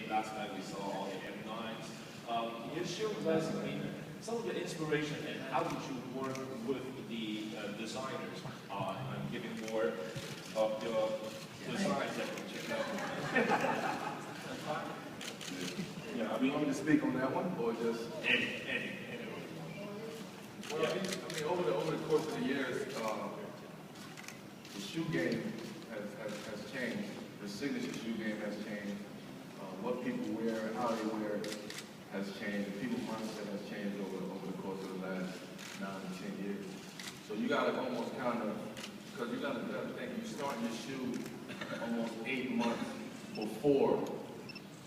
last night we saw all the M9s. Can you share with us, some of the inspiration and how did you work with the designers on giving more of your designs that we check out? Yeah, you want me to speak on that one, or just Any. Well, I mean, over the course of the years, the shoe game has changed. The signature shoe game has changed. What people wear and how they wear it has changed. The people's mindset has changed over the course of the last 9 to 10 years. So you gotta almost kind of, because you gotta think, you start your shoe almost 8 months before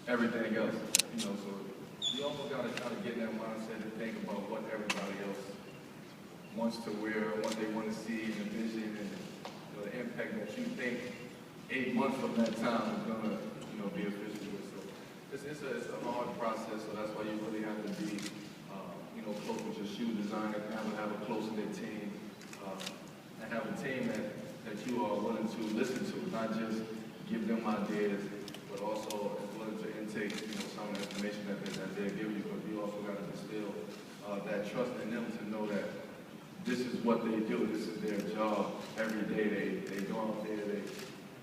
everything else. So you almost gotta kind of get in that mindset and think about what everybody else wants to wear, what they want to see in the vision, and the impact that you think 8 months from that time is gonna, be official with. So it's a hard process. So that's why you really have to be, close with your shoe designer, have a close-knit team, and have a team that you are willing to listen to, not just give them ideas, but also is willing to intake, some of the information that they're giving you. But you also got to distill that trust in them to know that this is what they do. This is their job. Every day they go out there.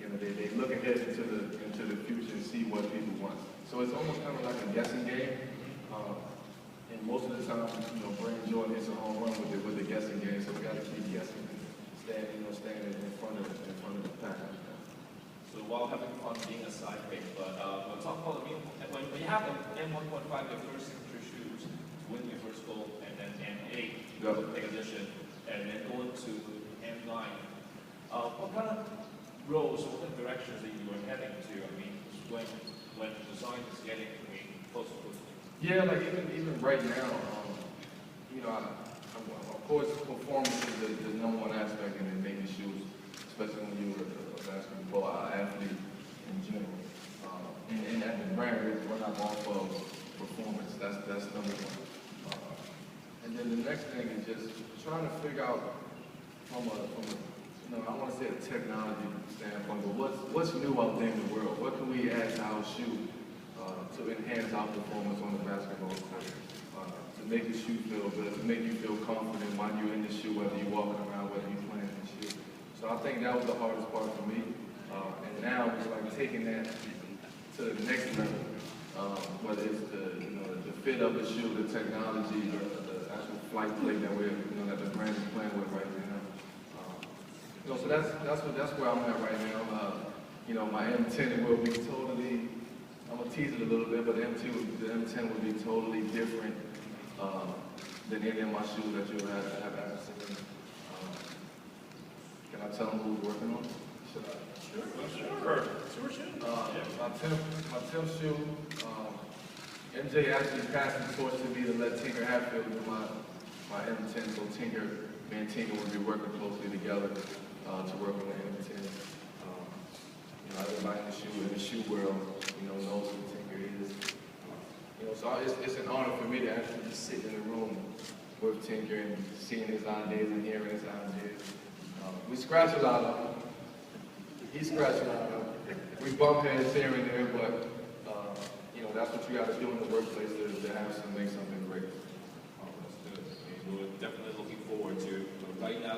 They look ahead into the future and see what people want. So it's almost kind of like a guessing game. And most of the time, Brand Jordan hits a home run with the guessing game. So we got to keep guessing, staying in front of the pack. So while having fun being a side pick, but we'll talk about when you have an M1.5, your first signature shoes, win your first goal, and then M8, big addition, and then going to M9. What kind of roles or what directions that you are heading to? When design is getting close to close. Yeah, like even right now, of course, performance is the number one aspect in making shoes, especially when you're a basketball athlete in general. And at the brand, we're not off of performance. That's number one. And then the next thing is just trying to figure out from a I want to say a technology standpoint, but what's new out there in the world? What can we add to our shoe to enhance our performance on the basketball court? To make the shoe feel good, to make you feel confident while you're in the shoe, whether you're walking around, whether you're playing in the shoe. So I think that was the hardest part for me. And now it's like taking that to the next level, whether it's the fit of the shoe, the technology, the actual flight plate that that the brand is playing with right now. So that's where I'm at right now. My M10 will be totally, I'm gonna tease it a little bit, but the M10 will be totally different than any of my shoes that you'll have ever seen. Can I tell them who we're working on? Should I? Sure. My 10th shoe, MJ actually passed the torch to me to let Tinker Hatfield do my M10, so me and Tinker will be working closely together to work on the M10. Everybody in the shoe world, knows who Tinker is. So it's an honor for me to actually just sit in the room with Tinker and seeing his ideas and hearing his ideas. We scratch a lot of them. He scratched a lot of them. We bump heads here and there, but that's what you got to do in the workplace to make something great. We're definitely looking forward to right now.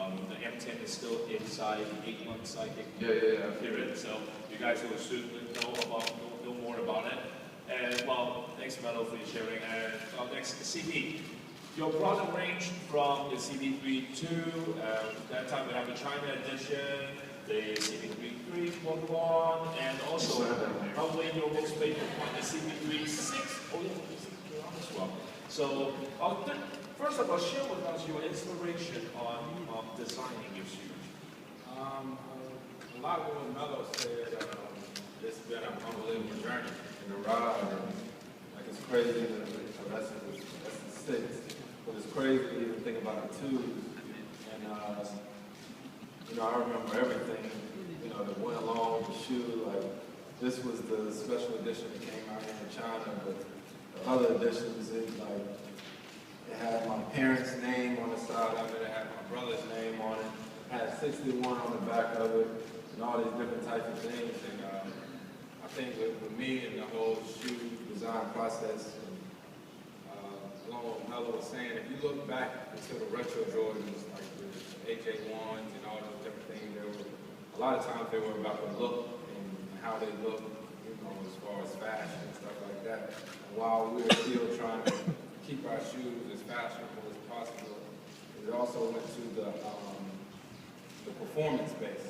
The M10 is still inside the 8-month cycle period, so you guys will soon know more about it. And well, thanks Melo for your sharing. And next, CB. Your product range from the CB32, that time we have the China edition, the CB33 one, and also probably your most favorite one, the CB36. Oh yeah, as well. So first of all, share with us your inspiration on designing your shoes. A lot of what Melo said, it's been an unbelievable journey in the ride. Like it's crazy. That's the 6, but it's crazy to even think about the 2s. And I remember everything. That went along with the shoe. Like this was the special edition that came out here in China, but the other editions, it had my parents' name on the side of it. It had my brother's name on it. It had 61 on the back of it, and all these different types of things. And I think with me and the whole shoe design process, along with what Melo was saying, if you look back to the retro Jordans, like the AJ1s and all those different things, a lot of times they were about the look and how they look, you know, as far as fashion and stuff like that. And while we're still trying to keep our shoes as fashionable as possible, it also went to the performance base.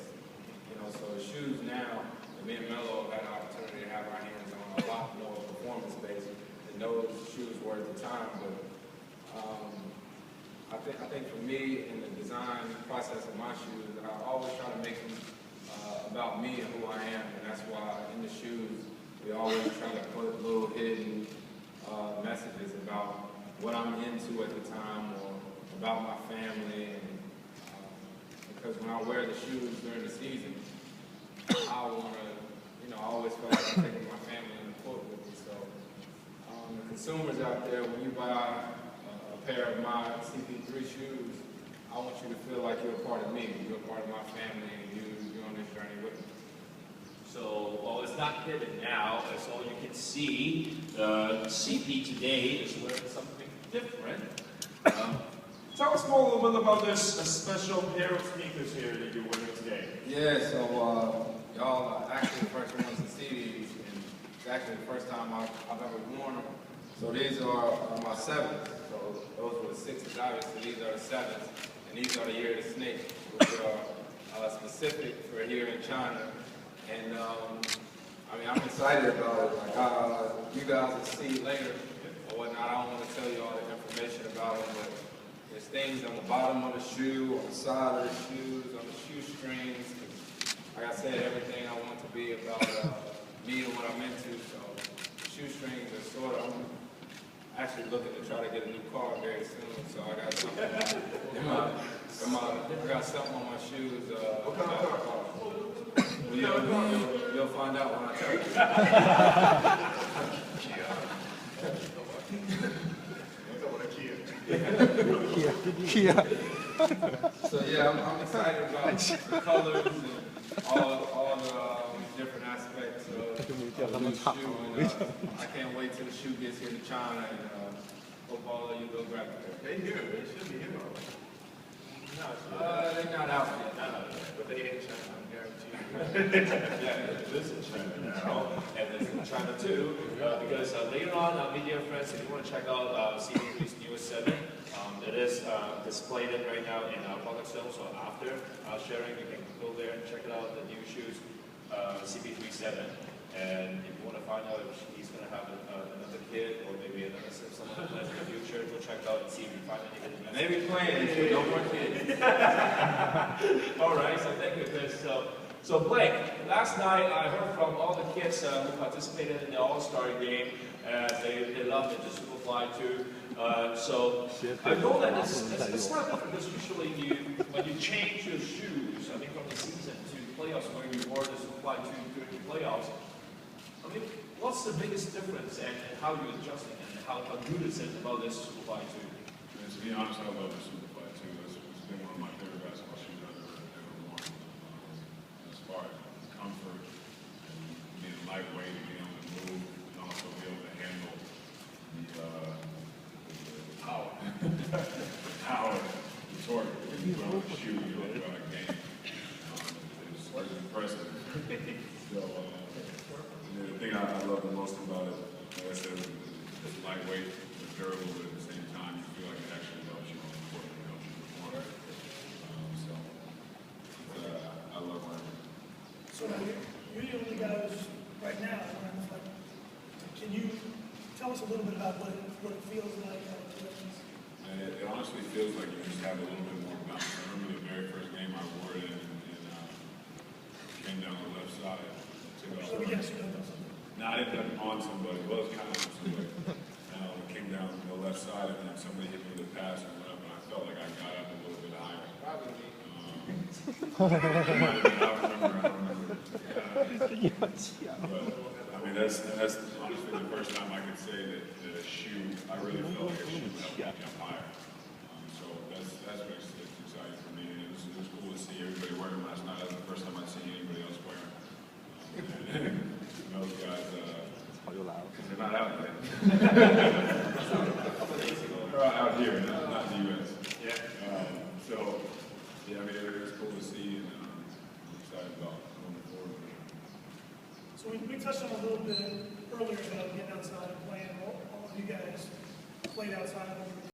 You know, so the shoes now, and me and Melo have had an opportunity to have our hands on a lot more performance based than those shoes were at the time. But I think for me in the design process of my shoes, I always try to make them about me and who I am, and that's why in the shoes we always try to put little hidden messages about what I'm into at the time or about my family. And, because when I wear the shoes during the season, I want to, you know, I always feel like I'm taking my family on the court with me. So the consumers out there, when you buy a pair of my CP3 shoes, I want you to feel like you're a part of me, you're a part of my family, and you're on this journey with me. So, well, it's not hidden now, as all you can see. CP today is wearing something different. Tell us more a little bit about this special pair of sneakers here that you're wearing today. Yeah, so y'all are actually the first ones to see these, and it's actually the first time I've ever worn them. So these are my 7s. So those were the 6s, obviously. These are the 7s, and these are the Year of the Snake, which are specific for here in China. And I mean, I'm excited about it. Like you guys will see later or whatnot. I don't want to tell you all the information about them, but there's things on the bottom of the shoe, on the side of the shoes, on the shoestrings. Like I said, everything I want to be about me and what I'm into. So the shoestrings are sort of, I'm actually looking to try to get a new car very soon. So I got something I got something on my shoes. What kind of car? You'll find out when I tell you. Kia. So yeah, I'm excited about the colors and all the different aspects of the new shoe. And, I can't wait till the shoe gets here to China, and hope all of you go grab it. They here. They should be here. They're not out yet. But they ain't China, I guarantee you. Yeah, this is China now, and this is China too, because later on, media friends, if you want to check out CP3's newest 7, it is displayed right now in Public Zone, so after sharing, you can go there and check it out, the new shoes, CP3 7. And if you want to find out if he's going to have another kid or maybe another someone in the future, go check it out and see if you find any hidden messages. Maybe playing, no more kids. All right, so thank you, Chris. So Blake, last night I heard from all the kids who participated in the All-Star game, they loved it, the Superfly too. So I know that it's not different because usually when you change your shoes, I mean from the season to playoffs where you wore the Superfly 2 during the playoffs, I mean, what's the biggest difference and how you're adjusting and how good is it about this Superfly 2? To be honest, I love the Superfly too. It's been one of my favorite basketball shoes I've ever worn. As far as comfort and being lightweight and being able to move and also be able to handle the power. The power, the torque that you put on the shoe, you know, throughout a game. It's impressive. So, the thing I love the most about it, like I said, it's lightweight, it's durable, but at the same time, you feel like it actually helps you on the court and helps you perform. So, I love wearing it. So you're the only guy who's right now. Like, can you tell us a little bit about what it feels like? And it honestly feels like you just have a little bit more bounce. I remember the very first game I wore it in, came down the left side. So yes, you don't know something. No, I didn't have it on somebody. Well, it was kind of on somebody. It came down the left side, and then somebody hit me with a pass and went up, and I felt like I got up a little bit higher. Probably me. I remember. But, I mean, that's honestly the first time I could say that a shoe, I really felt like a shoe helped me jump higher. So that's what it's exciting for me. And it was cool to see everybody wearing them last night. That was the first time I'd seen anybody else wearing them. Mel They're not out yet. They're out here, not the U.S. Yeah. So, yeah, I mean, it's cool to see, and I'm excited about moving forward. So we touched on a little bit earlier about getting outside and playing. All of you guys played outside over the